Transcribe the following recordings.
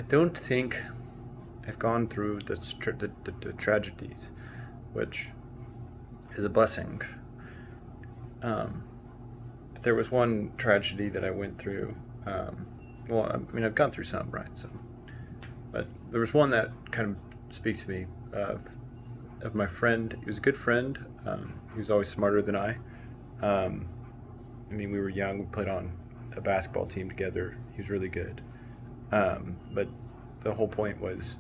I don't think I've gone through the tragedies, which is a blessing. Um, but there was one tragedy that I went through. Well, I mean, I've gone through some, right? So, but there was one that kind of speaks to me of my friend. He was a good friend. He was always smarter than I. Um, I mean, we were young. We played on a basketball team together. He was really good. But the whole point was,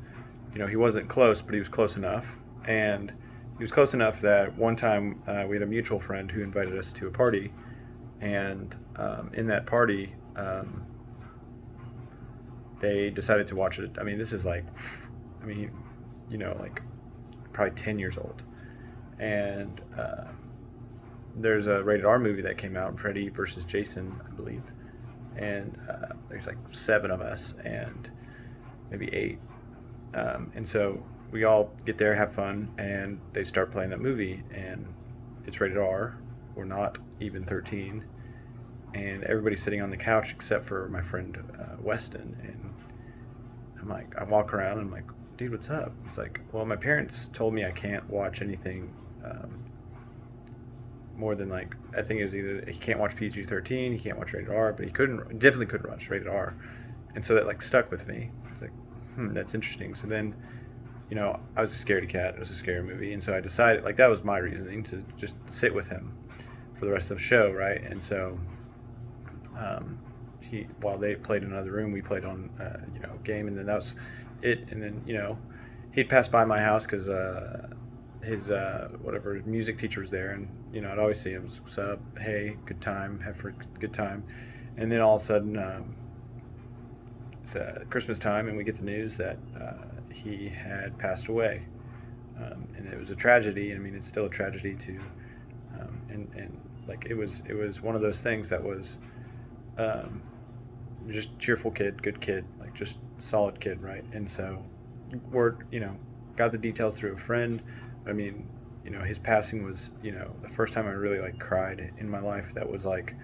he wasn't close, but he was close enough. And he was close enough that one time we had a mutual friend who invited us to a party. And in that party, they decided to watch it. I mean, this is like, I mean, like probably 10 years old. And there's a rated R movie that came out, Freddy versus Jason, I believe. And there's like seven of us, and maybe eight. And so we all get there, have fun, and they start playing that movie, and it's rated R. We're not even 13, and everybody's sitting on the couch except for my friend Weston. And I walk around, and I'm like, dude, what's up? He's like, well, my parents told me I can't watch anything more than like, I think it was either he can't watch PG-13, he can't watch rated R, but definitely couldn't watch rated R. And so that like stuck with me. It's like, that's interesting. So then, I was a scaredy cat. It was a scary movie, and so I decided, like, that was my reasoning, to just sit with him for the rest of the show, right? And so, while they played in another room, we played on, game, and then that was it. And then, he'd pass by my house because his whatever music teacher was there, and I'd always see him. What's up? Hey, good time. Have a good time. And then all of a sudden, it's Christmas time, and we get the news that he had passed away, and it was a tragedy. I mean, it's still a tragedy to, and like it was one of those things that was um, just cheerful kid, good kid, like just solid kid, right? And so we're got the details through a friend. I mean, his passing was the first time I really like cried in my life. That was like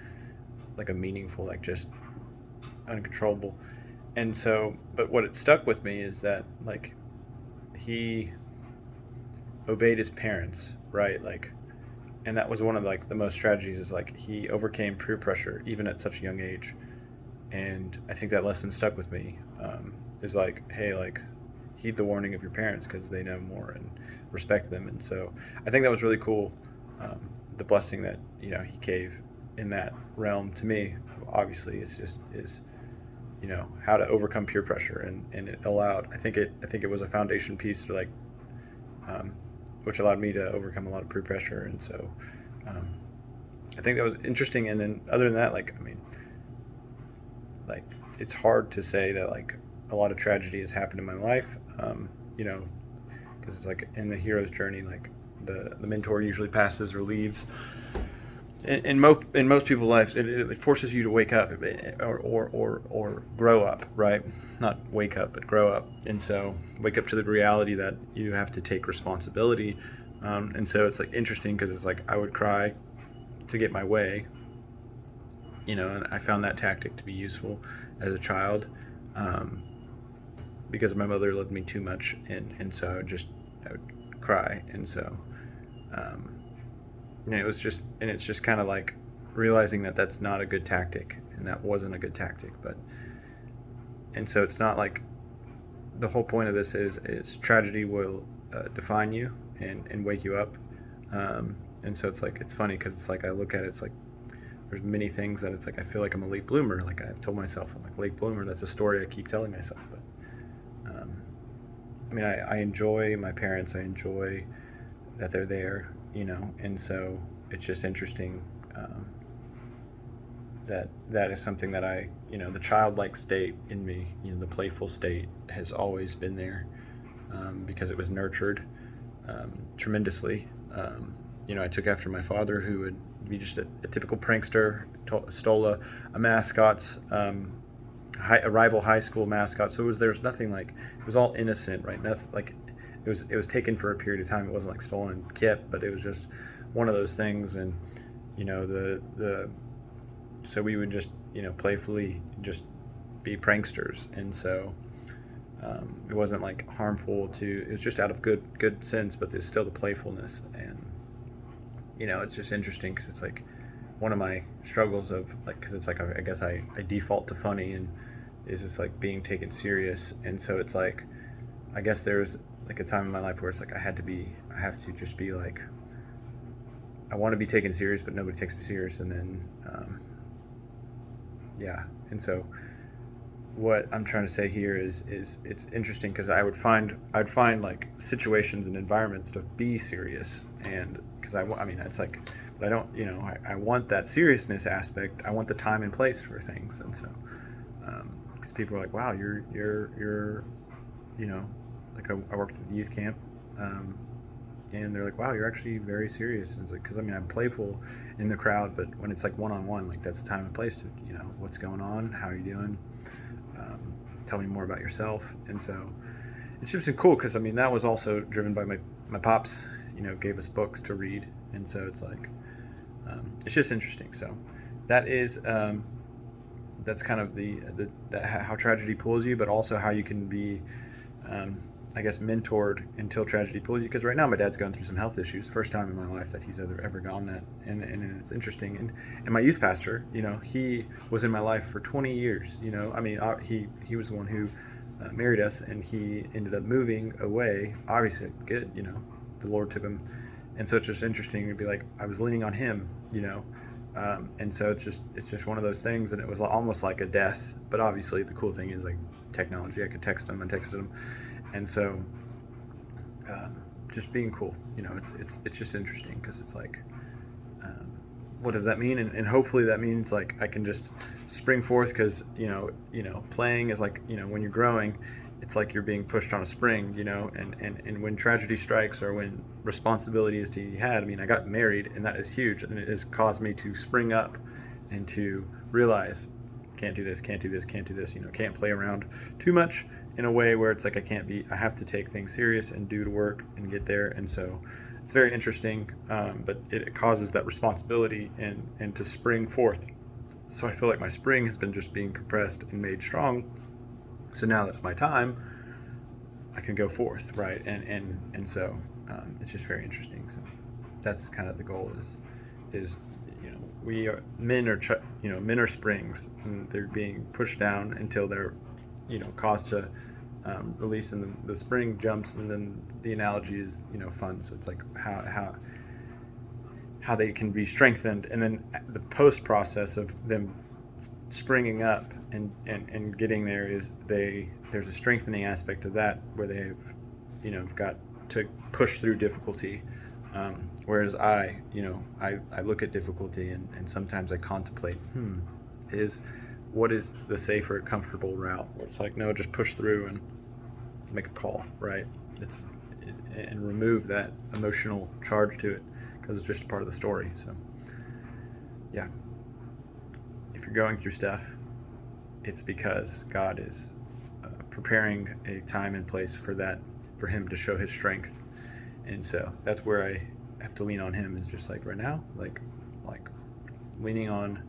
a meaningful, like just uncontrollable. And so, but what it stuck with me is that like he obeyed his parents, right? Like, and that was one of like the most tragedies, is like he overcame peer pressure even at such a young age. And I think that lesson stuck with me. Is like, hey, like, heed the warning of your parents because they know more, and respect them. And so I think that was really cool. The blessing that he gave in that realm to me, obviously, is how to overcome peer pressure, and it allowed, I think it was a foundation piece to like, um, which allowed me to overcome a lot of peer pressure. And so um, I think that was interesting. And then other than that, like, I mean, like, it's hard to say that like a lot of tragedy has happened in my life, you know because it's like in the hero's journey, like the mentor usually passes or leaves. In most people's lives, it forces you to wake up, or grow up, right? Not wake up, but grow up. And so wake up to the reality that you have to take responsibility. And so it's like interesting because it's like I would cry to get my way, and I found that tactic to be useful as a child, um, because my mother loved me too much, and so I would cry. And so um, it's just kind of like realizing that that's not a good tactic, and that wasn't a good tactic. But and so it's not like the whole point of this is tragedy will define you and wake you up. And so it's like, it's funny because it's like I look at it, it's like there's many things that it's like I feel like I'm a late bloomer. Like I've told myself I'm like late bloomer. That's a story I keep telling myself. But I mean, I enjoy my parents. I enjoy that they're there, and so it's just interesting, that is something that the childlike state in me, the playful state has always been there, because it was nurtured tremendously. I took after my father, who would be just a typical prankster, stole a mascot's, a rival high school mascot. So there's nothing like, it was all innocent, right? Nothing like, it was taken for a period of time. It wasn't like stolen and kept, but it was just one of those things. And the so we would just playfully just be pranksters. And so It wasn't like harmful to. It was just out of good sense, but there's still the playfulness, and it's just interesting because it's like one of my struggles of like because it's like I guess I default to funny and is just like being taken serious, and so it's like I guess there's like a time in my life where it's like I have to just be like I want to be taken serious, but nobody takes me serious, and then yeah, and so what I'm trying to say here is it's interesting because I'd find like situations and environments to be serious, and because I mean it's like, but I don't I want that seriousness aspect. I want the time and place for things, and so because people are like, wow, you're like I worked at youth camp. And they're like, wow, you're actually very serious. And it's like, because I mean, I'm playful in the crowd, but when it's like one-on-one, like that's the time and place to, what's going on, how are you doing, tell me more about yourself. And so it's just been cool because I mean, that was also driven by my pops, gave us books to read. And so it's like, it's just interesting. So that is, that's kind of how tragedy pulls you, but also how you can be, I guess, mentored until tragedy pulls you. Because right now my dad's going through some health issues. First time in my life that he's ever gone that, and it's interesting. And my youth pastor, he was in my life for 20 years. I mean, he was the one who married us, and he ended up moving away. Obviously, good. The Lord took him, and so it's just interesting to be like I was leaning on him. And so it's just one of those things, and it was almost like a death. But obviously, the cool thing is like technology. I could text him and texted him. And so, just being cool, it's just interesting because it's like, what does that mean? And hopefully that means like I can just spring forth because playing is like when you're growing, it's like you're being pushed on a spring, and when tragedy strikes or when responsibility is to be had. I mean, I got married, and that is huge, and it has caused me to spring up and to realize can't do this, can't do this, can't play around too much in a way where it's like I have to take things serious and do the work and get there. And so it's very interesting, but it causes that responsibility and to spring forth. So I feel like my spring has been just being compressed and made strong. So now that's my time, I can go forth, right? And so it's just very interesting. So that's kind of the goal is men are springs, and they're being pushed down until they're caused to release, and the spring jumps, and then the analogy is fun. So it's like how they can be strengthened, and then the post process of them springing up and getting there is there's a strengthening aspect of that where they've got to push through difficulty. Whereas I look at difficulty and sometimes I contemplate, what is the safer, comfortable route? Where it's like, no, just push through and make a call, right? And remove that emotional charge to it because it's just a part of the story. So, yeah, if you're going through stuff, it's because God is preparing a time and place for Him to show His strength. And so that's where I have to lean on Him, is just like right now, like leaning on,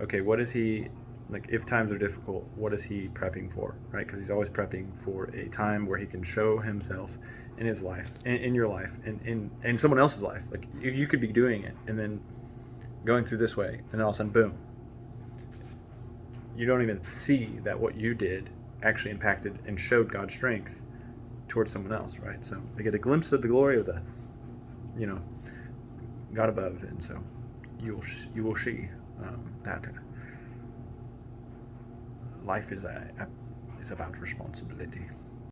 okay, what is He, like if times are difficult, what is He prepping for, right? Because He's always prepping for a time where He can show Himself in His life, in your life, and in someone else's life. Like you could be doing it and then going through this way, and then all of a sudden, boom, you don't even see that what you did actually impacted and showed God's strength towards someone else, right? So they get a glimpse of the glory of the, God above, and so you will see that life is about responsibility.